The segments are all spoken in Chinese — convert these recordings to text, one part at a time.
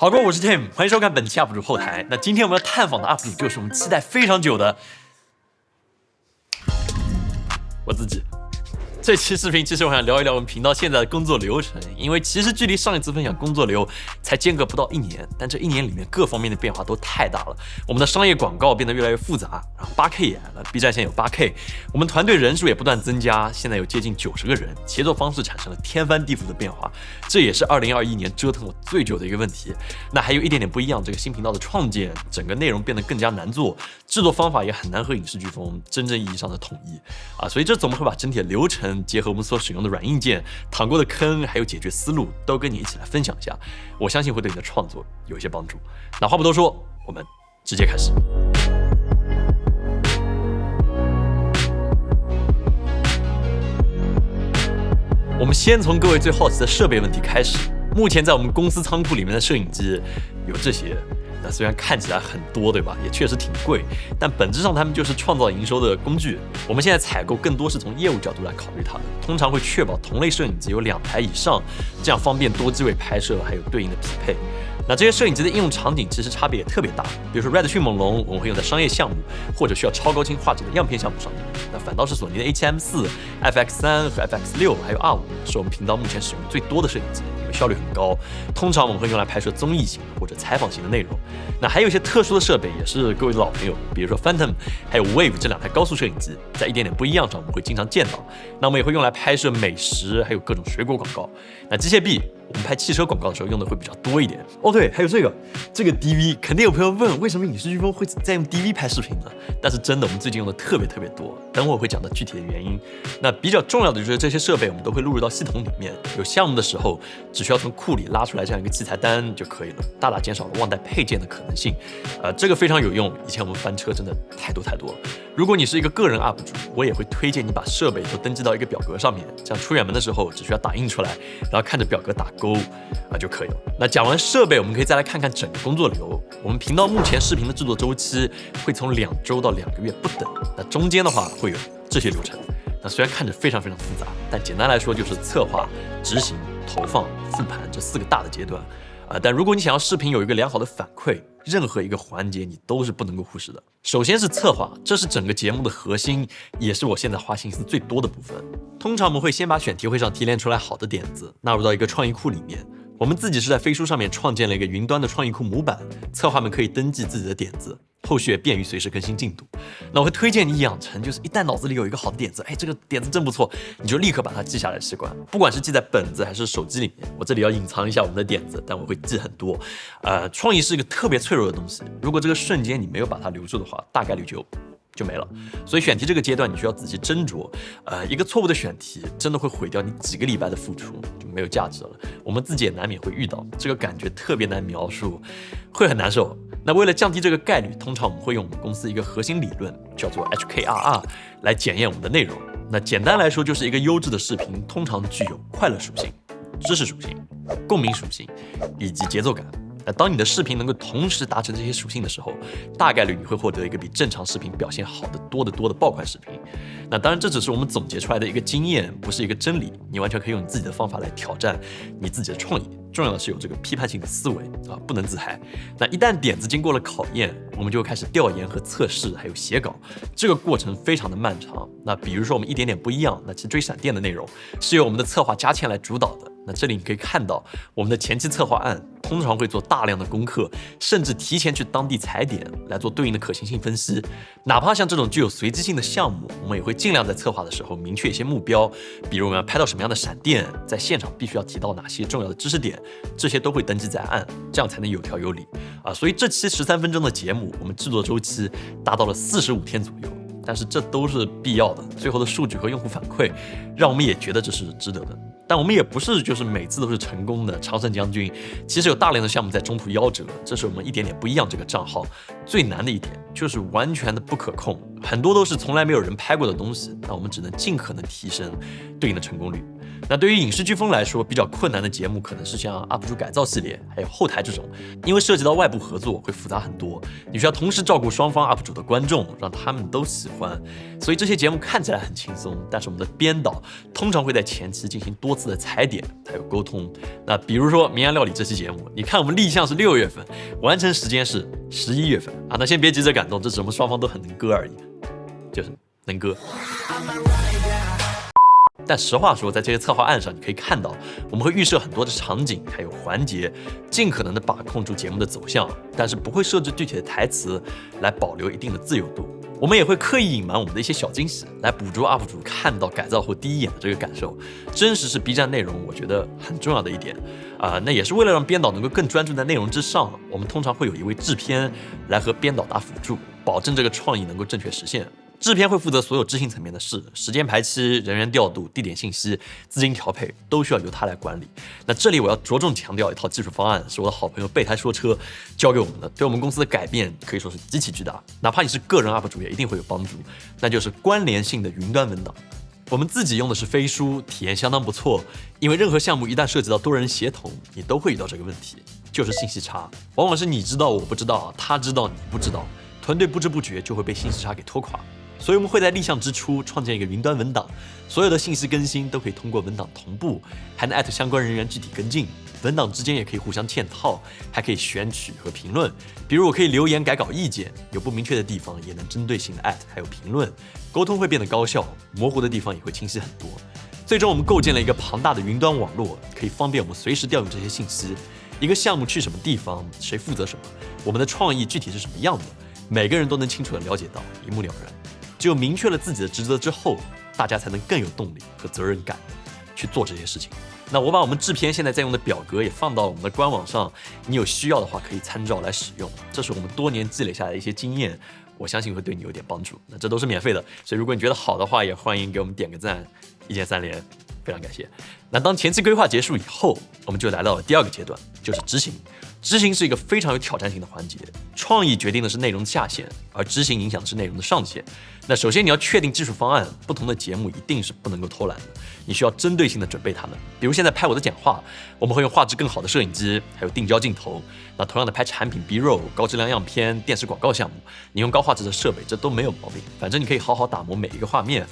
好哥，我是 Tim， 欢迎收看本期 UP 主后台。那今天我们要探访的 UP 主就是我们期待非常久的我自己。这期视频其实我想聊一聊我们频道现在的工作流程，因为其实距离上一次分享工作流才间隔不到1年，但这1年里面各方面的变化都太大了。我们的商业广告变得越来越复杂，然后 8K 也来了 ，B 站现在有 8K， 我们团队人数也不断增加，现在有接近90个人，协作方式产生了天翻地覆的变化，这也是2021年折腾我最久的一个问题。那还有一点点不一样，这个新频道的创建，整个内容变得更加难做，制作方法也很难和影视飓风真正意义上的统一啊，所以这次我们会把整体的流程结合我们所使用的软硬件、躺过的坑，还有解决思路，都跟你一起来分享一下。我相信会对你的创作有一些帮助。那话不多说，我们直接开始。我们先从各位最好奇的设备问题开始。目前在我们公司仓库里面的摄影机有这些。那虽然看起来很多，对吧？也确实挺贵，但本质上它们就是创造营收的工具。我们现在采购更多是从业务角度来考虑它的，通常会确保同类摄影机有2台以上，这样方便多机位拍摄，还有对应的匹配。那这些摄影机的应用场景其实差别也特别大，比如说 Red 迅猛龙我们会用在商业项目或者需要超高清画质的样片项目上面，那反倒是索尼的 A7M4、FX3 和 FX6 还有R5是我们频道目前使用最多的摄影机，因为效率很高，通常我们会用来拍摄综艺型或者采访型的内容。那还有一些特殊的设备也是各位的老朋友，比如说 Phantom 还有 Wave 这2台高速摄影机，在一点点不一样上我们会经常见到，那我们也会用来拍摄美食还有各种水果广告。那机械臂我们拍汽车广告的时候用的会比较多一点。哦对，还有这个 DV， 肯定有朋友问为什么影视飓风会在用 DV 拍视频呢？但是真的我们最近用的特别多，等会我会讲到具体的原因。那比较重要的就是这些设备我们都会录入到系统里面，有项目的时候只需要从库里拉出来这样一个器材单就可以了，大大减少了忘带配件的可能性。这个非常有用，以前我们翻车真的太多了。如果你是一个个人 UP 主，我也会推荐你把设备都登记到一个表格上面，这样出远门的时候只需要打印出来，然后看着表格打勾就可以了。那讲完设备，我们可以再来看看整个工作流。我们频道目前视频的制作周期会从2周到2个月不等，那中间的话会有这些流程。那虽然看着非常复杂，但简单来说就是策划、执行、投放、复盘这4个大的阶段。但如果你想要视频有一个良好的反馈，任何一个环节你都是不能够忽视的。首先是策划，这是整个节目的核心，也是我现在花心思最多的部分。通常我们会先把选题会上提炼出来好的点子纳入到一个创意库里面。我们自己是在飞书上面创建了一个云端的创意库模板，策划们可以登记自己的点子，后续也便于随时更新进度。那我会推荐你养成就是一旦脑子里有一个好的点子，这个点子真不错，你就立刻把它记下来的习惯，不管是记在本子还是手机里面。我这里要隐藏一下我们的点子，但我会记很多。创意是一个特别脆弱的东西，如果这个瞬间你没有把它留住的话，大概率就没了。所以选题这个阶段你需要仔细斟酌，一个错误的选题真的会毁掉你几个礼拜的付出，就没有价值了。我们自己也难免会遇到，这个感觉特别难描述，会很难受。那为了降低这个概率，通常我们会用我们公司一个核心理论叫做 HKRR 来检验我们的内容。那简单来说就是一个优质的视频通常具有快乐属性、知识属性、共鸣属性以及节奏感。那当你的视频能够同时达成这些属性的时候，大概率你会获得一个比正常视频表现好的多的爆款视频。那当然这只是我们总结出来的一个经验，不是一个真理，你完全可以用你自己的方法来挑战你自己的创意。重要的是有这个批判性的思维不能自嗨。那一旦点子经过了考验，我们就会开始调研和测试，还有写稿，这个过程非常的漫长。那比如说我们一点点不一样，那其实追闪电的内容是由我们的策划佳倩来主导的。那这里你可以看到我们的前期策划案通常会做大量的功课，甚至提前去当地踩点来做对应的可行性分析。哪怕像这种具有随机性的项目，我们也会尽量在策划的时候明确一些目标，比如我们要拍到什么样的闪电，在现场必须要提到哪些重要的知识点，这些都会登记在案，这样才能有条有理所以这期13分钟的节目，我们制作周期达到了45天左右。但是这都是必要的，最后的数据和用户反馈让我们也觉得这是值得的。但我们也不是就是每次都是成功的常胜将军，其实有大量的项目在中途夭折，这是我们一点点不一样这个账号最难的一点，就是完全的不可控，很多都是从来没有人拍过的东西，那我们只能尽可能提升对应的成功率。那对于影视飓风来说，比较困难的节目可能是像 UP 主改造系列，还有后台这种，因为涉及到外部合作会复杂很多，你需要同时照顾双方 UP 主的观众，让他们都喜欢。所以这些节目看起来很轻松，但是我们的编导通常会在前期进行多次的踩点，还有沟通。那比如说民谣料理这期节目，你看我们立项是6月份，完成时间是11月份啊。那先别急着感动，这只是我们双方都很能歌而已，就是能歌。但实话说，在这些策划案上，你可以看到，我们会预设很多的场景，还有环节，尽可能的把控住节目的走向，但是不会设置具体的台词，来保留一定的自由度。我们也会刻意隐瞒我们的一些小惊喜，来捕捉 UP 主看到改造后第一眼的这个感受。真实是 B 站内容，我觉得很重要的一点那也是为了让编导能够更专注在内容之上，我们通常会有一位制片来和编导打辅助，保证这个创意能够正确实现。制片会负责所有执行层面的事，时间排期、人员调度、地点信息、资金调配都需要由他来管理。那这里我要着重强调一套技术方案，是我的好朋友备胎说车教给我们的，对我们公司的改变可以说是极其巨大，哪怕你是个人 UP 主也一定会有帮助，那就是关联性的云端文档。我们自己用的是飞书，体验相当不错，因为任何项目一旦涉及到多人协同，你都会遇到这个问题，就是信息差，往往是你知道我不知道，他知道你不知道，团队不知不觉就会被信息差给拖垮。所以我们会在立项之初创建一个云端文档，所有的信息更新都可以通过文档同步，还能@相关人员具体跟进，文档之间也可以互相嵌套，还可以选取和评论，比如我可以留言改稿意见，有不明确的地方也能针对性的@还有评论，沟通会变得高效，模糊的地方也会清晰很多。最终我们构建了一个庞大的云端网络，可以方便我们随时调用这些信息，一个项目去什么地方，谁负责什么，我们的创意具体是什么样的，每个人都能清楚地了解到，一目了然。只有明确了自己的职责之后，大家才能更有动力和责任感去做这些事情。那我把我们制片现在在用的表格也放到我们的官网上，你有需要的话可以参照来使用。这是我们多年积累下来的一些经验，我相信会对你有点帮助。那这都是免费的，所以如果你觉得好的话，也欢迎给我们点个赞，一键3连，非常感谢。那当前期规划结束以后，我们就来到了第2个阶段，就是执行。执行是一个非常有挑战性的环节，创意决定的是内容的下限，而执行影响的是内容的上限。那首先你要确定技术方案，不同的节目一定是不能够偷懒的，你需要针对性的准备它们。比如现在拍我的讲话，我们会用画质更好的摄影机，还有定焦镜头。那同样的拍产品 B-roll、高质量样片、电视广告项目，你用高画质的设备，这都没有毛病，反正你可以好好打磨每一个画面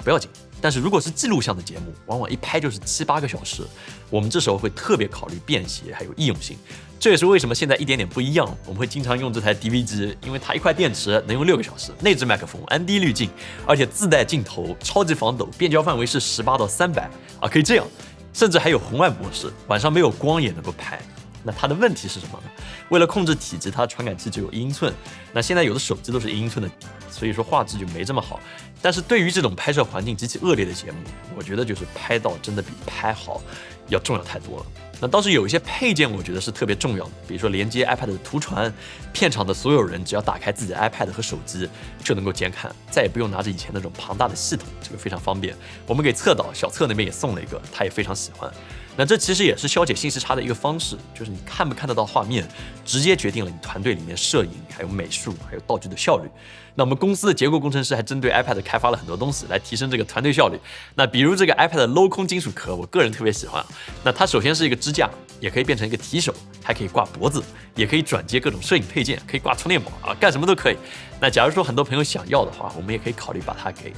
不要紧。但是如果是记录项的节目，往往一拍就是7-8个小时，我们这时候会特别考虑便携还有易用性。这也是为什么现在一点点不一样，我们会经常用这台 DV 机，因为它一块电池能用6个小时，内置麦克风、安迪滤镜，而且自带镜头，超级防抖，变焦范围是18到300可以这样，甚至还有红外模式，晚上没有光也能够拍。那它的问题是什么呢？为了控制体积，它的传感器只有1英寸，那现在有的手机都是1英寸的，所以说画质就没这么好。但是对于这种拍摄环境极其恶劣的节目，我觉得就是拍到真的比拍好要重要太多了。那倒是有一些配件我觉得是特别重要的，比如说连接 iPad 的图传，片场的所有人只要打开自己的 iPad 和手机就能够监看，再也不用拿着以前那种庞大的系统，这个非常方便。我们给侧导小侧那边也送了一个，他也非常喜欢。那这其实也是消解信息差的一个方式，就是你看不看得到画面，直接决定了你团队里面摄影、还有美术、还有道具的效率。那我们公司的结构工程师还针对 iPad 开发了很多东西来提升这个团队效率。那比如这个 iPad 的镂空金属壳，我个人特别喜欢。那它首先是一个支架，也可以变成一个提手，还可以挂脖子，也可以转接各种摄影配件，可以挂充电宝干什么都可以。那假如说很多朋友想要的话，我们也可以考虑把它给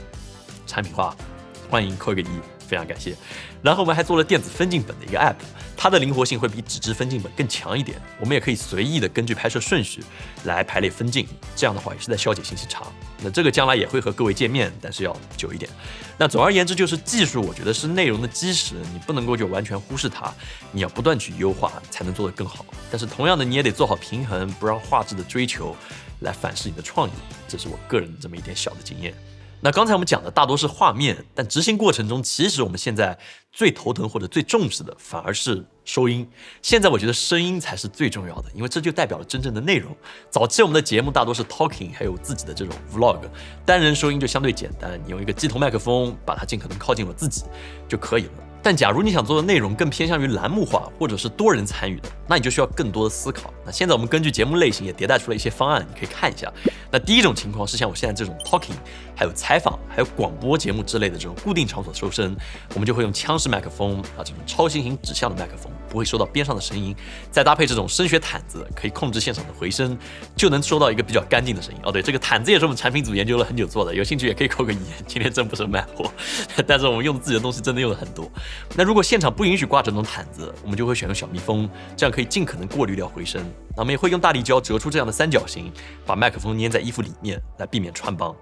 产品化，欢迎扣一个1，非常感谢。然后我们还做了电子分镜本的一个 app， 它的灵活性会比纸质分镜本更强一点，我们也可以随意的根据拍摄顺序来排列分镜，这样的话也是在消解信息差。那这个将来也会和各位见面，但是要久一点。那总而言之，就是技术我觉得是内容的基石，你不能够就完全忽视它，你要不断去优化才能做得更好。但是同样的，你也得做好平衡，不让画质的追求来反噬你的创意，这是我个人这么一点小的经验。那刚才我们讲的大多是画面，但执行过程中，其实我们现在最头疼或者最重视的反而是收音。现在我觉得声音才是最重要的，因为这就代表了真正的内容。早期我们的节目大多是 talking， 还有自己的这种 vlog， 单人收音就相对简单，你用一个机头麦克风把它尽可能靠近我自己就可以了。但假如你想做的内容更偏向于栏目化，或者是多人参与的，那你就需要更多的思考。那现在我们根据节目类型也迭代出了一些方案，你可以看一下。那第一种情况是像我现在这种 talking，还有采访、还有广播节目之类的这种固定场所收声，我们就会用腔式麦克风啊，这种超新型指向的麦克风，不会收到边上的声音，再搭配这种声学毯子，可以控制现场的回声，就能收到一个比较干净的声音。哦，对，这个毯子也是我们产品组研究了很久做的，有兴趣也可以扣个1，今天真不是卖货，但是我们用自己的东西真的用的很多。那如果现场不允许挂这种毯子，我们就会选用小蜜蜂，这样可以尽可能过滤掉回声。那我们也会用大力胶折出这样的三角形，把麦克风粘在衣服里面，来避免穿帮。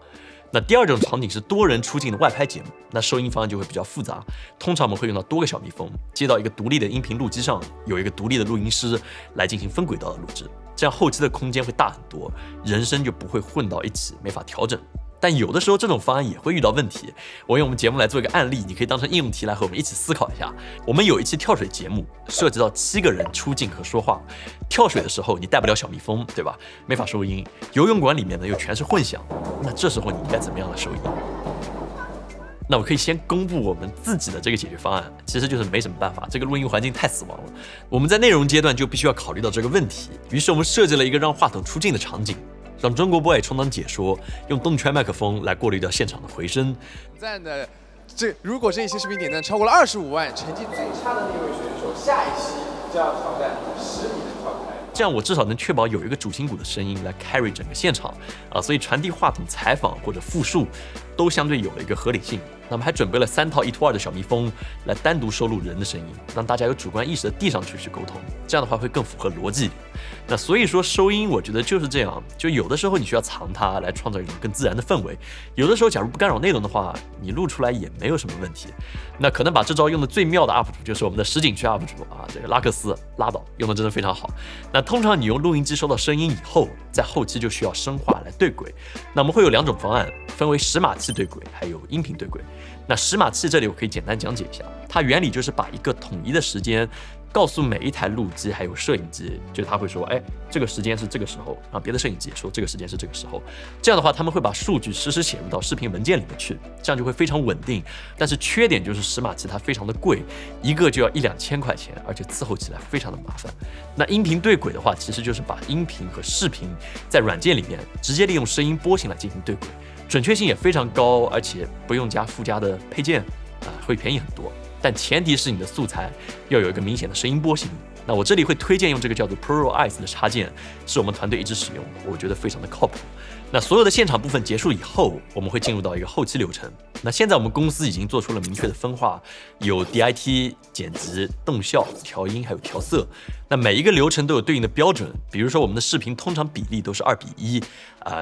那第二种场景是多人出镜的外拍节目，那收音方案就会比较复杂。通常我们会用到多个小蜜蜂，接到一个独立的音频录机上，有一个独立的录音师来进行分轨道的录制，这样后期的空间会大很多，人声就不会混到一起，没法调整。但有的时候这种方案也会遇到问题，我用我们节目来做一个案例，你可以当成应用题来和我们一起思考一下。我们有一期跳水节目，涉及到7个人出镜和说话。跳水的时候你带不了小蜜蜂，对吧？没法收音。游泳馆里面呢又全是混响，那这时候你应该怎么样来收音？那我可以先公布我们自己的这个解决方案，其实就是没什么办法，这个录音环境太死亡了。我们在内容阶段就必须要考虑到这个问题，于是我们设计了一个让话筒出镜的场景。让中国 boy 充当解说，用动圈麦克风来过滤掉现场的回声。赞的，如果这一期视频点赞超过了25万，成绩最差的那位选手，下一期就要挑战10米的跳台。这样我至少能确保有一个主心骨的声音来 carry 整个现场啊，所以传递话筒、采访或者复述都相对有了一个合理性。那么还准备了3套1拖2的小蜜蜂来单独收录人的声音，让大家有主观意识的递上去沟通，这样的话会更符合逻辑。那所以说收音我觉得就是这样，就有的时候你需要藏它来创造一种更自然的氛围，有的时候假如不干扰内容的话，你录出来也没有什么问题。那可能把这招用的最妙的 UP 主就是我们的实景区 UP 主啊，这个拉克斯拉倒，用的真的非常好。那通常你用录音机收到声音以后，在后期就需要声画来对轨。那我们会有2种方案，分为10码器对轨，还有音频对轨。那10码器这里我可以简单讲解一下，它原理就是把一个统一的时间告诉每一台录机还有摄影机，就是他会说，这个时间是这个时候，然后别的摄影机也说这个时间是这个时候。这样的话，他们会把数据实时写入到视频文件里面去，这样就会非常稳定。但是缺点就是10码器它非常的贵，一个就要1-2千块钱，而且伺候起来非常的麻烦。那音频对轨的话，其实就是把音频和视频在软件里面直接利用声音波形来进行对轨，准确性也非常高，而且不用加附加的配件会便宜很多。但前提是你的素材要有一个明显的声音波形。那我这里会推荐用这个叫做 ProRes 的插件，是我们团队一直使用的，我觉得非常的靠谱。那所有的现场部分结束以后，我们会进入到一个后期流程。那现在我们公司已经做出了明确的分化，有 DIT、剪辑、动效、调音还有调色。那每一个流程都有对应的标准，比如说我们的视频通常比例都是2:1，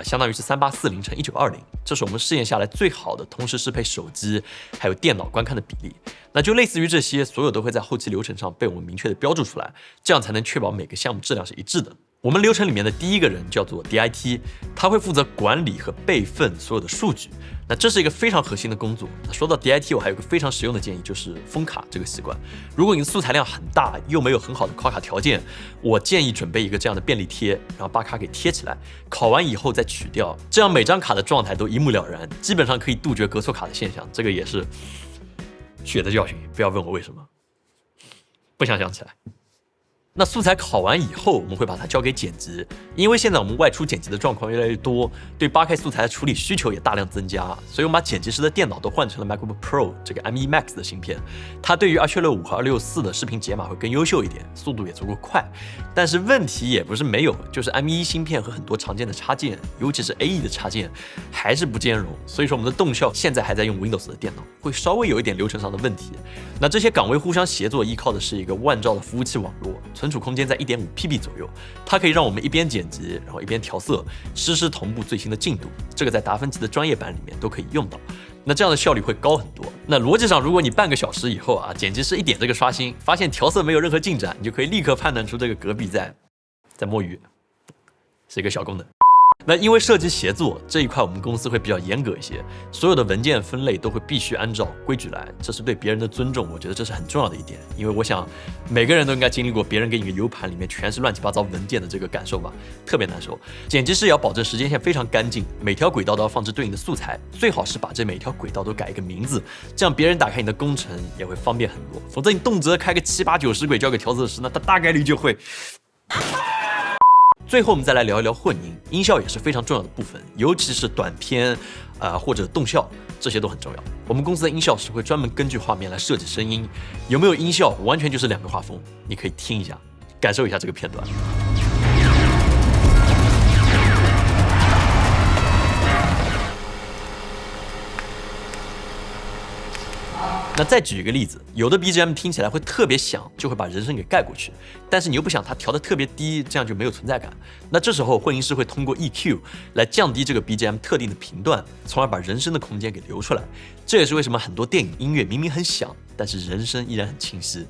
相当于是3840×1920，这是我们试验下来最好的同时适配手机还有电脑观看的比例。那就类似于这些，所有都会在后期流程上被我们明确的标注出来，这样才能确保每个项目质量是一致的。我们流程里面的第一个人叫做 DIT， 他会负责管理和备份所有的数据。那这是一个非常核心的工作。那说到 DIT， 我还有个非常实用的建议，就是封卡这个习惯。如果你的素材量很大，又没有很好的拷卡条件，我建议准备一个这样的便利贴，然后把卡给贴起来，拷完以后再取掉，这样每张卡的状态都一目了然，基本上可以杜绝隔错卡的现象。这个也是血的教训，不要问我为什么，不想想起来。那素材拷完以后，我们会把它交给剪辑，因为现在我们外出剪辑的状况越来越多，对 8K 素材的处理需求也大量增加，所以我们把剪辑师的电脑都换成了 MacBook Pro 这个 M1 Max 的芯片，它对于265和264的视频解码会更优秀一点，速度也足够快。但是问题也不是没有，就是 M1 芯片和很多常见的插件，尤其是 AE 的插件还是不兼容，所以说我们的动效现在还在用 Windows 的电脑，会稍微有一点流程上的问题。那这些岗位互相协作，依靠的是一个万兆的服务器网络，存储空间在 1.5PB 左右，它可以让我们一边剪辑，然后一边调色，实时同步最新的进度。这个在达芬奇的专业版里面都可以用到。那这样的效率会高很多。那逻辑上，如果你半个小时以后剪辑师一点这个刷新，发现调色没有任何进展，你就可以立刻判断出这个隔壁在摸鱼，是一个小功能。那因为涉及协作这一块，我们公司会比较严格一些，所有的文件分类都会必须按照规矩来，这是对别人的尊重，我觉得这是很重要的一点。因为我想每个人都应该经历过别人给你个 U 盘里面全是乱七八糟文件的这个感受吧，特别难受。剪辑师也要保证时间线非常干净，每条轨道都要放置对应的素材，最好是把这每一条轨道都改一个名字，这样别人打开你的工程也会方便很多。否则你动辄开个7、8、90轨交给调色师，那他大概率就会最后我们再来聊一聊混音，音效也是非常重要的部分，尤其是短片或者动效，这些都很重要。我们公司的音效师会专门根据画面来设计声音，有没有音效完全就是两个画风，你可以听一下，感受一下这个片段。那再举一个例子，有的 BGM 听起来会特别响，就会把人声给盖过去，但是你又不想它调得特别低，这样就没有存在感。那这时候混音师会通过 EQ 来降低这个 BGM 特定的频段，从而把人声的空间给留出来。这也是为什么很多电影音乐明明很响，但是人声依然很清晰。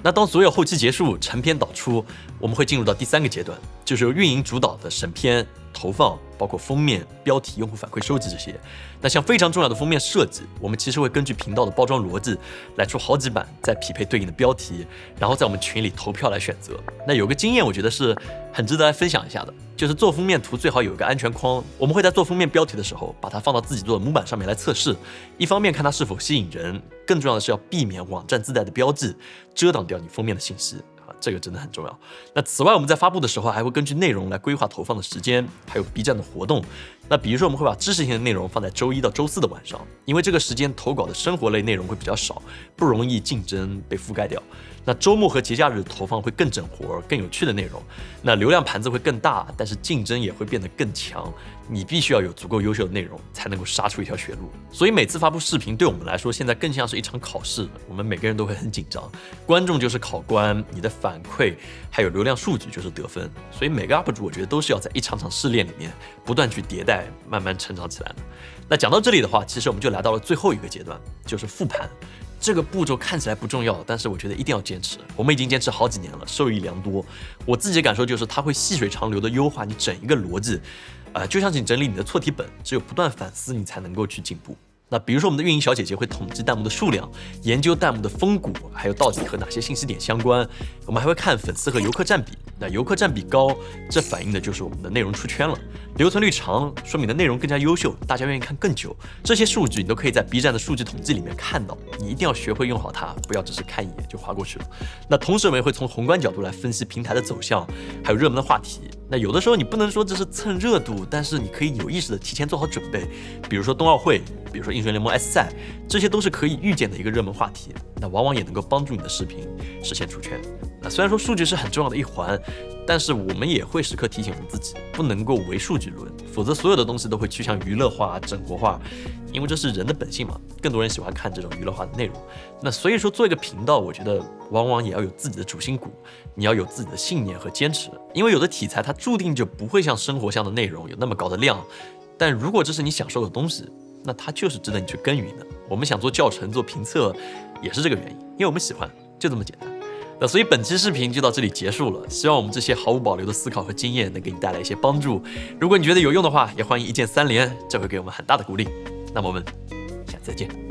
那当所有后期结束，成片导出，我们会进入到第3个阶段，就是由运营主导的审片、投放，包括封面、标题、用户反馈收集这些。那像非常重要的封面设计，我们其实会根据频道的包装逻辑来出好几版，再匹配对应的标题，然后在我们群里投票来选择。那有个经验，我觉得是很值得来分享一下的，就是做封面图最好有一个安全框。我们会在做封面标题的时候，把它放到自己做的模板上面来测试，一方面看它是否吸引人，更重要的是要避免网站自带的标记遮挡掉你封面的信息。这个真的很重要。那此外，我们在发布的时候还会根据内容来规划投放的时间，还有 B 站的活动。那比如说，我们会把知识性的内容放在周1到周4的晚上，因为这个时间投稿的生活类内容会比较少，不容易竞争被覆盖掉。那周末和节假日投放会更整活、更有趣的内容，那流量盘子会更大，但是竞争也会变得更强。你必须要有足够优秀的内容，才能够杀出一条血路。所以每次发布视频对我们来说，现在更像是一场考试，我们每个人都会很紧张，观众就是考官，你的反馈还有流量数据就是得分。所以每个 UP 主我觉得都是要在一场场试炼里面不断去迭代，慢慢成长起来的。那讲到这里的话，其实我们就来到了最后一个阶段，就是复盘。这个步骤看起来不重要，但是我觉得一定要坚持。我们已经坚持好几年了，受益良多。我自己的感受就是，它会细水长流的优化你整一个逻辑，就像是你整理你的错题本，只有不断反思，你才能够去进步。那比如说我们的运营小姐姐会统计弹幕的数量，研究弹幕的风骨，还有到底和哪些信息点相关。我们还会看粉丝和游客占比，那游客占比高，这反映的就是我们的内容出圈了。留存率长，说明的内容更加优秀，大家愿意看更久。这些数据你都可以在 B 站的数据统计里面看到，你一定要学会用好它，不要只是看一眼就划过去了。那同时我们也会从宏观角度来分析平台的走向，还有热门的话题。那有的时候你不能说这是蹭热度，但是你可以有意识的提前做好准备，比如说冬奥会，比如说英雄联盟 S 赛，这些都是可以预见的一个热门话题，那往往也能够帮助你的视频实现出圈。那虽然说数据是很重要的一环，但是我们也会时刻提醒我们自己，不能够唯数据论，否则所有的东西都会趋向娱乐化、整活化，因为这是人的本性嘛，更多人喜欢看这种娱乐化的内容。那所以说做一个频道，我觉得往往也要有自己的主心骨，你要有自己的信念和坚持，因为有的题材它注定就不会像生活向的内容有那么高的量，但如果这是你享受的东西，那它就是值得你去耕耘的。我们想做教程、做评测，也是这个原因，因为我们喜欢，就这么简单。那所以本期视频就到这里结束了，希望我们这些毫无保留的思考和经验能给你带来一些帮助。如果你觉得有用的话，也欢迎1键3连，这会给我们很大的鼓励。那么我们下次再见。